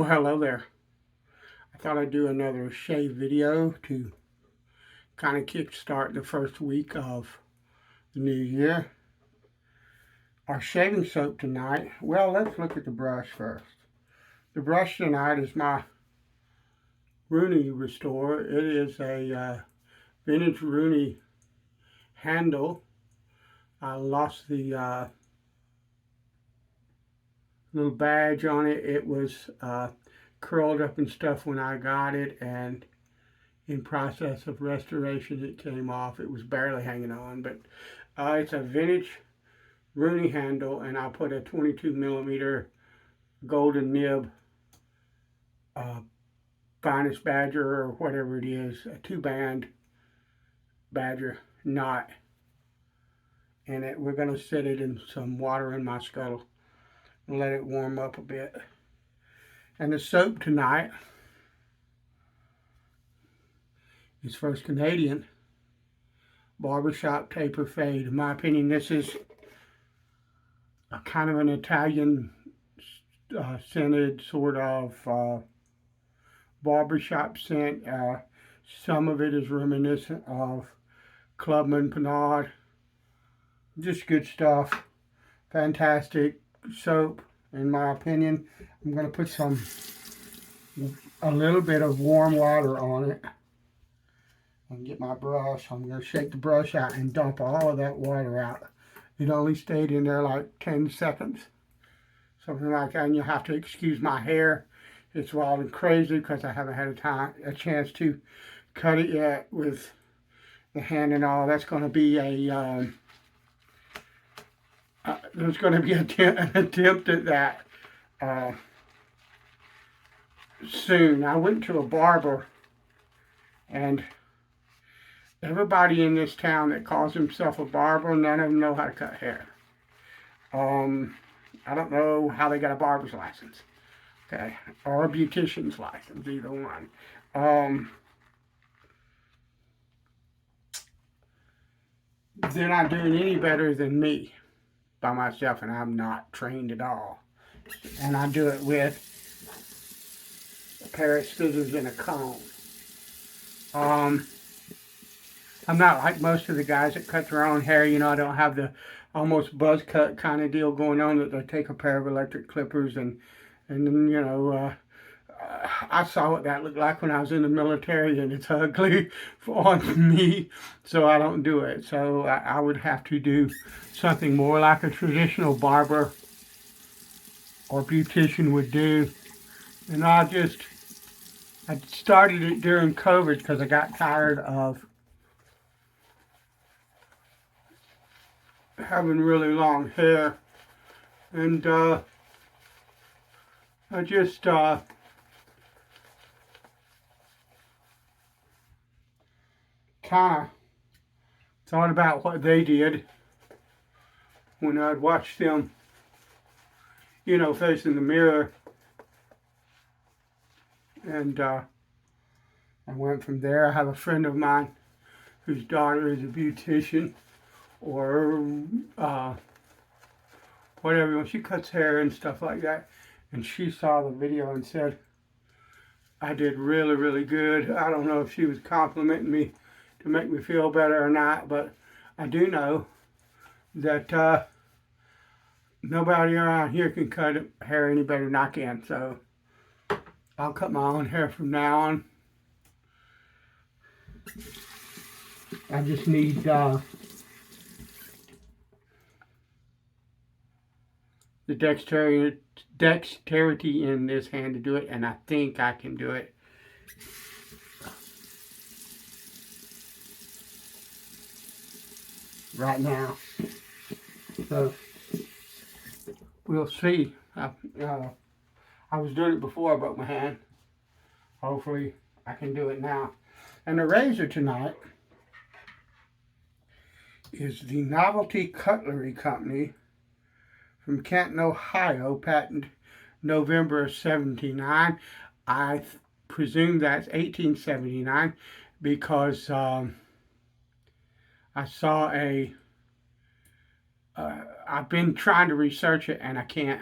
Well, hello there. I thought I'd do another shave video to kind of kickstart the first week of the new year. Our shaving soap tonight, well, let's look at the brush first. The brush tonight is my Rooney Restore. It is a vintage Rooney handle. I lost the little badge on it. It was curled up and stuff when I got it, and in process of restoration it came off. It was barely hanging on, but it's a vintage Rooney handle, and I put a 22 millimeter golden nib finest badger or whatever it is, a 2-band badger knot in it. We're going to set it in some water in my scuttle and let it warm up a bit. And the soap tonight is First Canadian Barbershop Taper Fade. In my opinion, this is a kind of an Italian scented sort of barbershop scent. Some of it is reminiscent of Clubman Panade. Just good stuff. Fantastic soap, in my opinion. I'm going to put a little bit of warm water on it and get my brush. I'm going to shake the brush out and dump all of that water out. It only stayed in there like 10 seconds, something like that. And you'll have to excuse my hair. It's wild and crazy because I haven't had a chance to cut it yet with the hand and all. That's going to be there's going to be an attempt at that soon. I went to a barber, and everybody in this town that calls himself a barber, none of them know how to cut hair. I don't know how they got a barber's license, okay, or a beautician's license, either one. They're not doing any better than me by myself, and I'm not trained at all. And I do it with a pair of scissors and a comb. I'm not like most of the guys that cut their own hair. I don't have the almost buzz cut kind of deal going on that they take a pair of electric clippers and then, I saw what that looked like when I was in the military, and it's ugly on me, so I don't do it. So I would have to do something more like a traditional barber or beautician would do. And I started it during COVID because I got tired of having really long hair, and I just kind of thought about what they did when I'd watch them, facing the mirror, and I went from there. I have a friend of mine whose daughter is a beautician, or whatever. She cuts hair and stuff like that, and she saw the video and said I did really, really good. I don't know if she was complimenting me to make me feel better or not, but I do know that nobody around here can cut hair any better than I can, so I'll cut my own hair from now on. I just need the dexterity in this hand to do it, and I think I can do it. Right now. So we'll see. I was doing it before I broke my hand. Hopefully I can do it now. And the razor tonight is the Novelty Cutlery Company from Canton, Ohio, patent November of '79. I presume that's 1879 because I saw I've been trying to research it, and I can't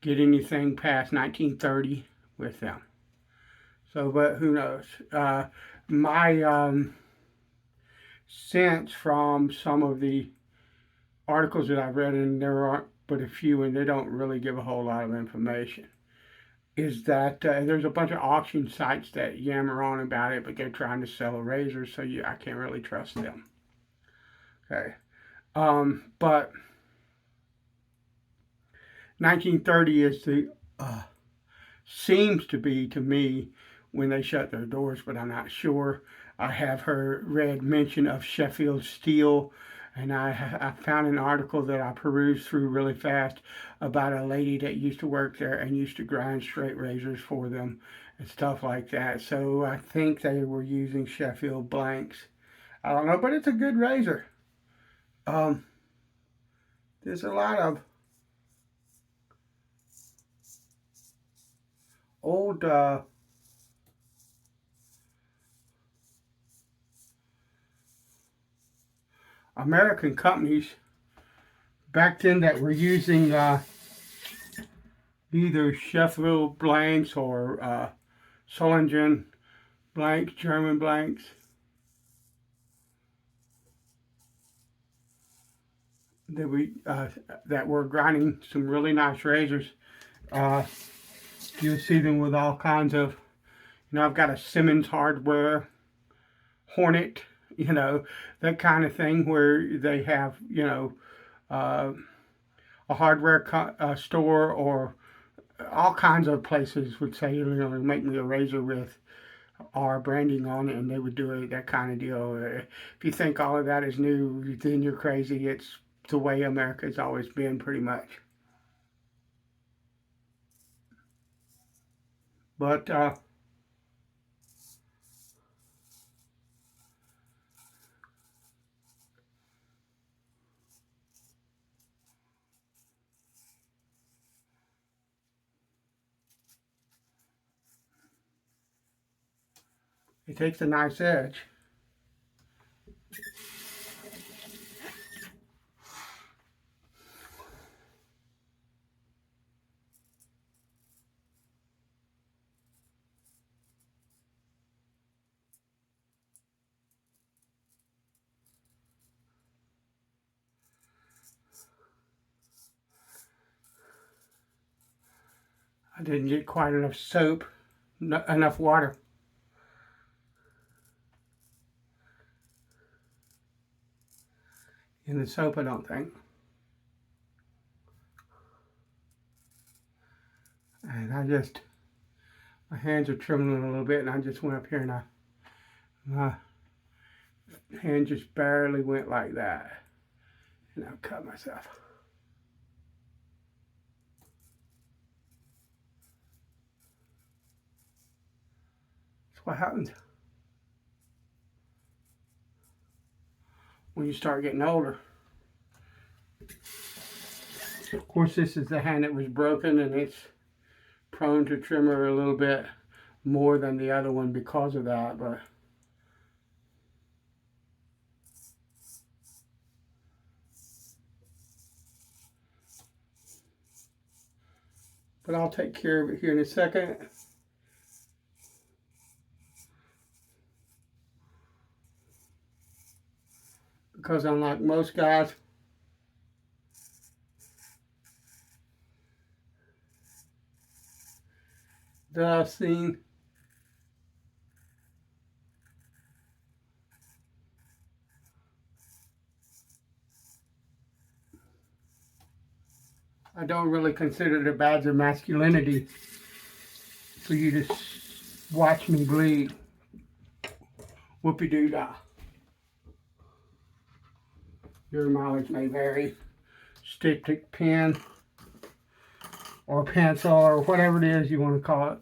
get anything past 1930 with them. So, but who knows? My sense from some of the articles that I've read, and there aren't but a few, and they don't really give a whole lot of information, is that there's a bunch of auction sites that yammer on about it, but they're trying to sell a razor, so I can't really trust them. Okay. But 1930 is the seems to be to me when they shut their doors, but I'm not sure. I have read mention of Sheffield Steel, and I found an article that I perused through really fast about a lady that used to work there and used to grind straight razors for them and stuff like that. So I think they were using Sheffield blanks. I don't know, but it's a good razor. There's a lot of old American companies back then that were using either Sheffield blanks or Solingen blanks, German blanks. That were grinding some really nice razors. You'll see them with all kinds of, I've got a Simmons Hardware Hornet, that kind of thing where they have, a hardware store or all kinds of places would say, make me a razor with our branding on it, and they would do it, that kind of deal. If you think all of that is new, then you're crazy. It's the way America's always been, pretty much. But it takes a nice edge. I didn't get quite enough soap, enough water. In the soap, I don't think. And my hands are trembling a little bit, and I just went up here and my hand just barely went like that. And I cut myself. That's what happens when you start getting older. Of course, this is the hand that was broken, and it's prone to tremor a little bit more than the other one because of that, but I'll take care of it here in a second. Because unlike most guys, that I've seen, I don't really consider it a badge of masculinity for you to watch me bleed. Whoopie-doo-dah. Your mileage may vary. Styptic pen or pencil or whatever it is you want to call it.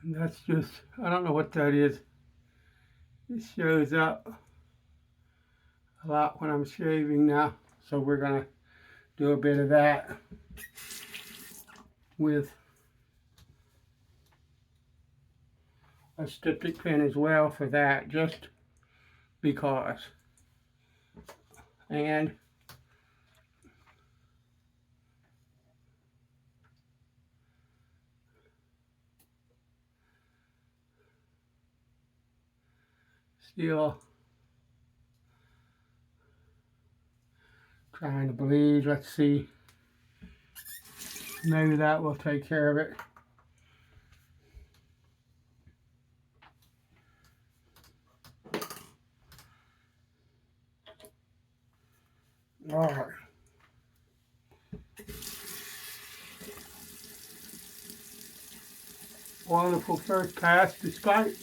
And that's just, I don't know what that is. It shows up a lot when I'm shaving now. So we're going to do a bit of that with a styptic pen as well for that, just because. And still trying to bleed. Let's see. Maybe that will take care of it. All right. Wonderful first pass despite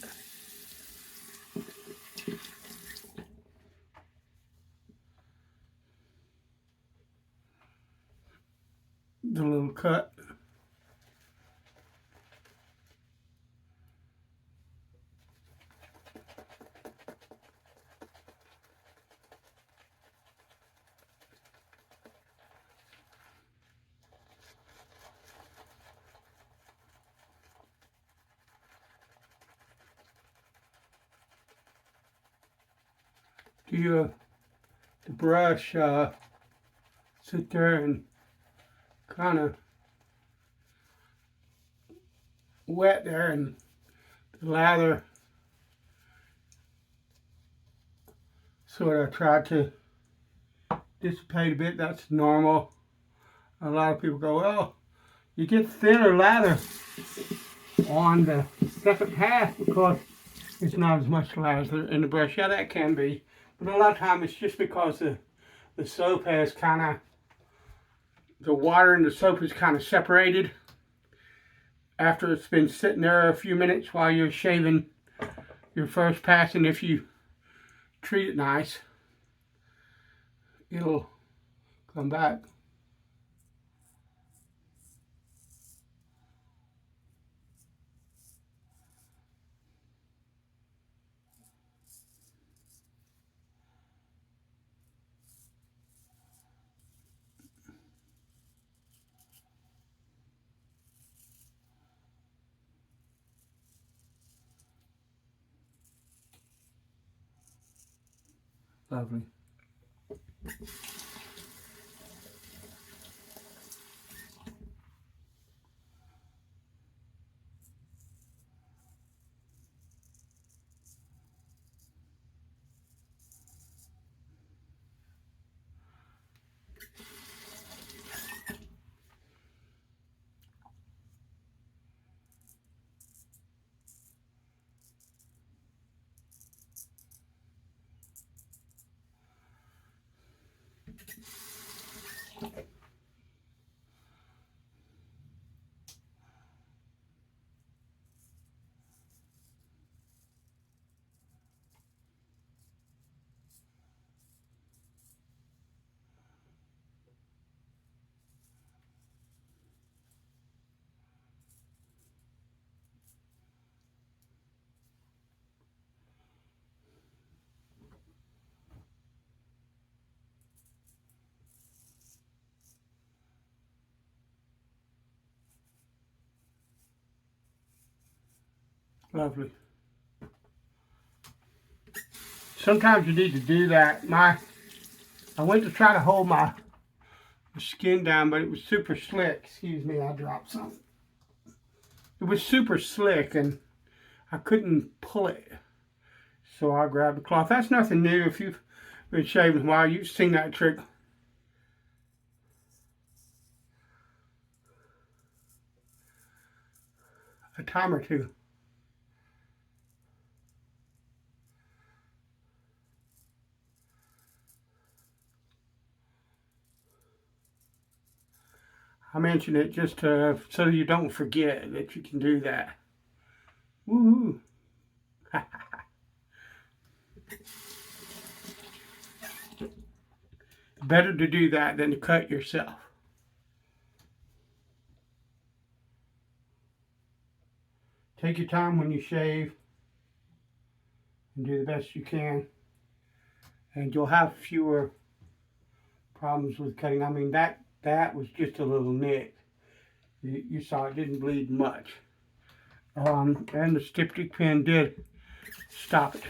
the little cut. Do the brush sit there and kind of wet there, and the lather sort of try to dissipate a bit. That's normal. A lot of people go, well, you get thinner lather on the second pass because it's not as much lather in the brush. Yeah, that can be. But a lot of times it's just because the soap has kind of, the water and the soap is kind of separated after it's been sitting there a few minutes while you're shaving your first pass. And if you treat it nice, it'll come back. Lovely. Lovely. Sometimes you need to do that. I went to try to hold my skin down, but it was super slick. Excuse me, I dropped something. It was super slick and I couldn't pull it. So I grabbed the cloth. That's nothing new. If you've been shaving a while, you've seen that trick a time or two. I mention it just so you don't forget that you can do that. Woohoo! Better to do that than to cut yourself. Take your time when you shave and do the best you can, and you'll have fewer problems with cutting. I mean, that was just a little nick. You saw it didn't bleed much. And the styptic pen did stop it.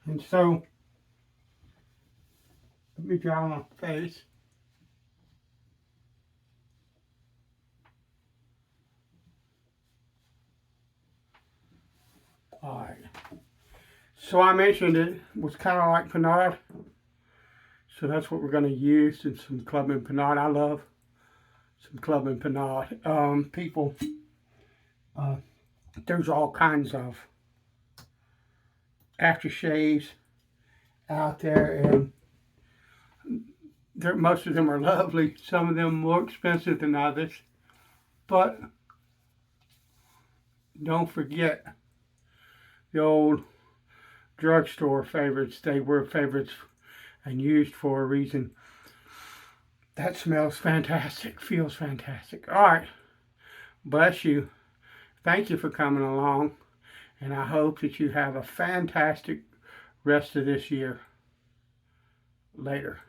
And so, let me draw my face. Alright. So I mentioned it was kind of like Pinaud. So that's what we're going to use in some Club and Pinaud. I love some Club and Pinaud. People, there's all kinds of aftershaves out there, and most of them are lovely. Some of them more expensive than others. But don't forget the old drugstore favorites. They were favorites and used for a reason. That smells fantastic, feels fantastic. All right, bless you. Thank you for coming along, and I hope that you have a fantastic rest of this year. Later.